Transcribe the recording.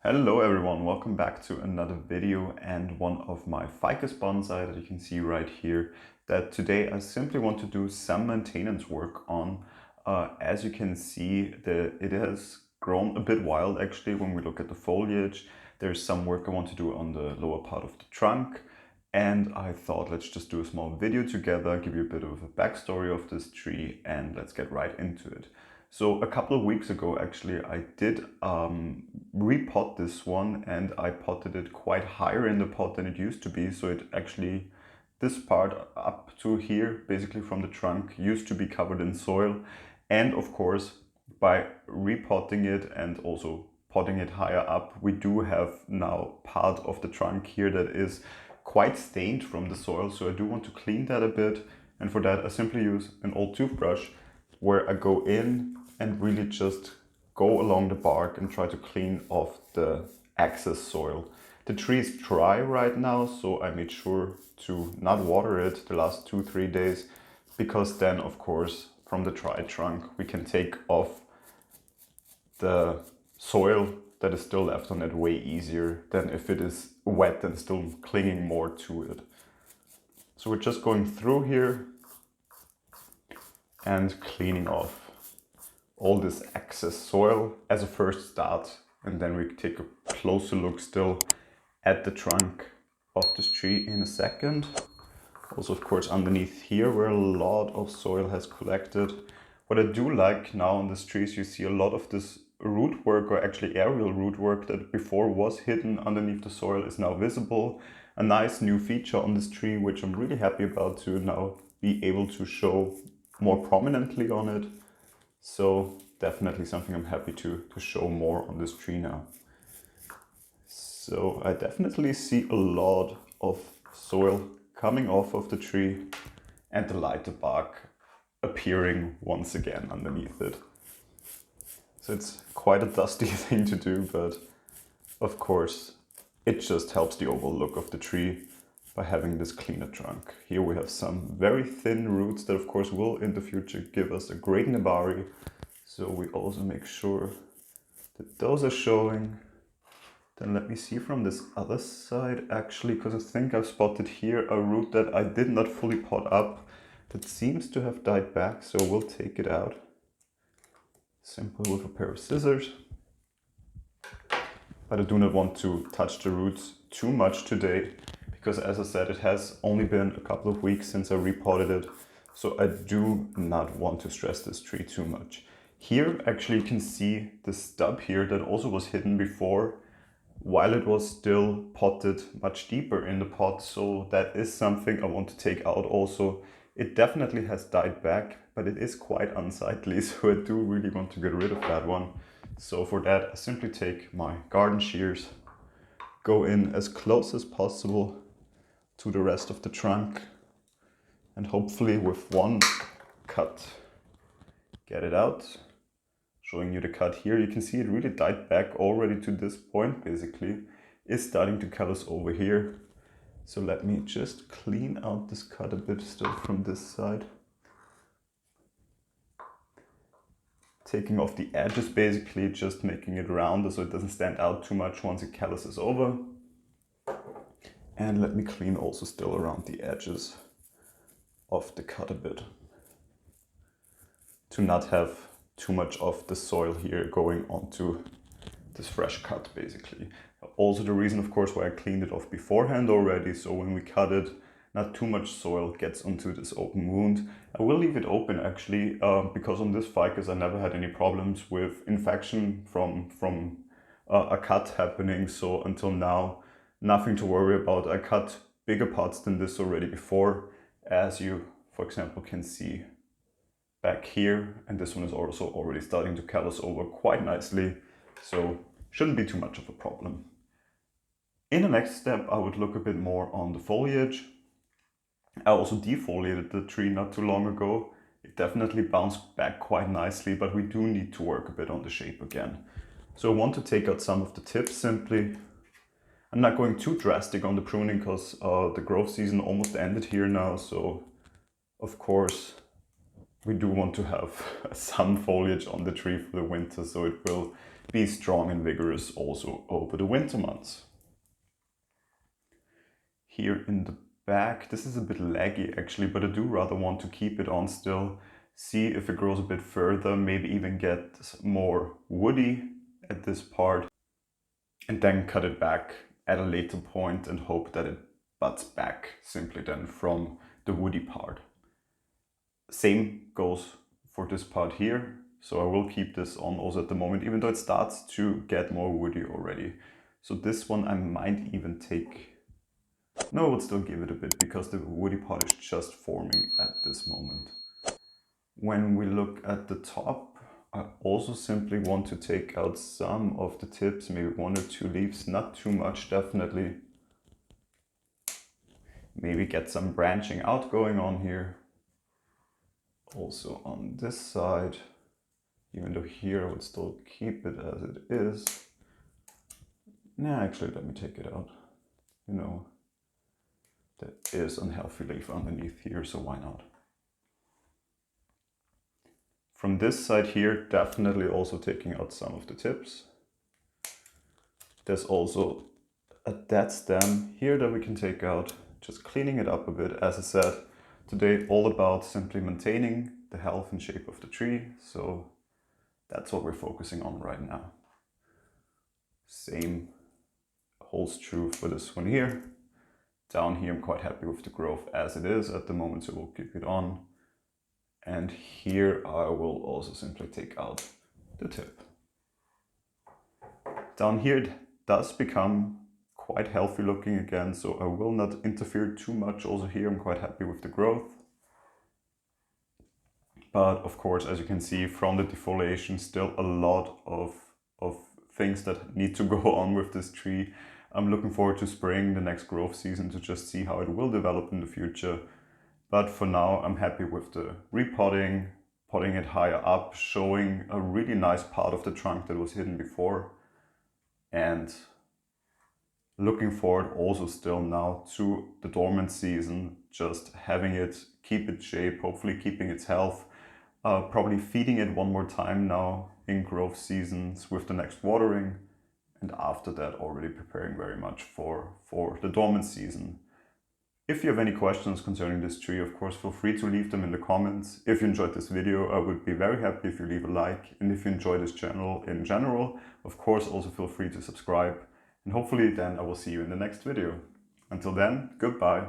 Hello everyone, welcome back to another video and one of my Ficus Bonsai that you can see right here, that today I simply want to do some maintenance work on. As you can see, it has grown a bit wild actually when we look at the foliage. There's some work I want to do on the lower part of the trunk, and I thought let's just do a small video together, give you a bit of a backstory of this tree, and let's get right into it. So a couple of weeks ago, actually, I did repot this one, and I potted it quite higher in the pot than it used to be. So it actually, this part up to here, basically from the trunk, used to be covered in soil. And of course, by repotting it and also potting it higher up, we do have now part of the trunk here that is quite stained from the soil. So I do want to clean that a bit. And for that, I simply use an old toothbrush where I go in and really just go along the bark and try to clean off the excess soil. The tree is dry right now, so I made sure to not water it the last 2-3 days, because then of course from the dry trunk we can take off the soil that is still left on it way easier than if it is wet and still clinging more to it. So we're just going through here and cleaning off all this excess soil as a first start, and then we take a closer look still at the trunk of this tree in a second. Also, of course, underneath here where a lot of soil has collected. What I do like now on this tree is you see a lot of this root work, or actually aerial root work, that before was hidden underneath the soil is now visible. A nice new feature on this tree, which I'm really happy about to now be able to show more prominently on it. So definitely something I'm happy to show more on this tree now. So I definitely see a lot of soil coming off of the tree and the lighter bark appearing once again underneath it. So it's quite a dusty thing to do, but of course it just helps the overall look of the tree by having this cleaner trunk. Here we have some very thin roots that of course will in the future give us a great nebari. So we also make sure that those are showing. Then let me see from this other side actually, because I think I've spotted here a root that I did not fully pot up that seems to have died back. So we'll take it out simply with a pair of scissors. But I do not want to touch the roots too much today, because as I said, it has only been a couple of weeks since I repotted it. So I do not want to stress this tree too much. Here actually you can see the stub here that also was hidden before while it was still potted much deeper in the pot. So that is something I want to take out also. It definitely has died back, but it is quite unsightly. So I do really want to get rid of that one. So for that, I simply take my garden shears, go in as close as possible to the rest of the trunk, and hopefully with one cut get it out. Showing you the cut here, you can see it really died back already to this point. Basically is starting to callus over here. So let me just clean out this cut a bit still from this side, taking off the edges, basically just making it rounder so it doesn't stand out too much once it calluses over. And let me clean also still around the edges of the cut a bit, to not have too much of the soil here going onto this fresh cut basically. Also the reason of course why I cleaned it off beforehand already, so when we cut it, not too much soil gets onto this open wound. I will leave it open actually, because on this ficus I never had any problems with infection from a cut happening. So until now, nothing to worry about. I cut bigger parts than this already before, as you, for example, can see back here. And this one is also already starting to callus over quite nicely. So shouldn't be too much of a problem. In the next step, I would look a bit more on the foliage. I also defoliated the tree not too long ago. It definitely bounced back quite nicely, but we do need to work a bit on the shape again. So I want to take out some of the tips simply. I'm not going too drastic on the pruning because the growth season almost ended here now. So of course we do want to have some foliage on the tree for the winter, so it will be strong and vigorous also over the winter months. Here in the back, this is a bit laggy actually, but I do rather want to keep it on still, see if it grows a bit further, maybe even get more woody at this part, and then cut it back at a later point and hope that it buds back simply then from the woody part. Same goes for this part here, so I will keep this on also at the moment, even though it starts to get more woody already. So this one I might even take... No, I would still give it a bit because the woody part is just forming at this moment. When we look at the top, I also simply want to take out some of the tips, maybe 1 or 2 leaves, not too much definitely. Maybe get some branching out going on here. Also on this side, even though here I would still keep it as it is. Nah, actually let me take it out. You know, there is unhealthy leaf underneath here, so why not? From this side here, definitely also taking out some of the tips. There's also a dead stem here that we can take out, just cleaning it up a bit. As I said, today all about simply maintaining the health and shape of the tree, so that's what we're focusing on right now. Same holds true for this one here. Down here I'm quite happy with the growth as it is at the moment, so we'll keep it on. And here I will also simply take out the tip. Down here it does become quite healthy looking again, so I will not interfere too much. Also here I'm quite happy with the growth. But of course, as you can see from the defoliation, still a lot of things that need to go on with this tree. I'm looking forward to spring, the next growth season, to just see how it will develop in the future. But for now, I'm happy with the repotting, potting it higher up, showing a really nice part of the trunk that was hidden before. And looking forward also still now to the dormant season, just having it keep its shape, hopefully keeping its health, probably feeding it one more time now in growth seasons with the next watering, and after that already preparing very much for the dormant season. If you have any questions concerning this tree, of course, feel free to leave them in the comments. If you enjoyed this video, I would be very happy if you leave a like. And if you enjoy this channel in general, of course, also feel free to subscribe. And hopefully then I will see you in the next video. Until then, goodbye.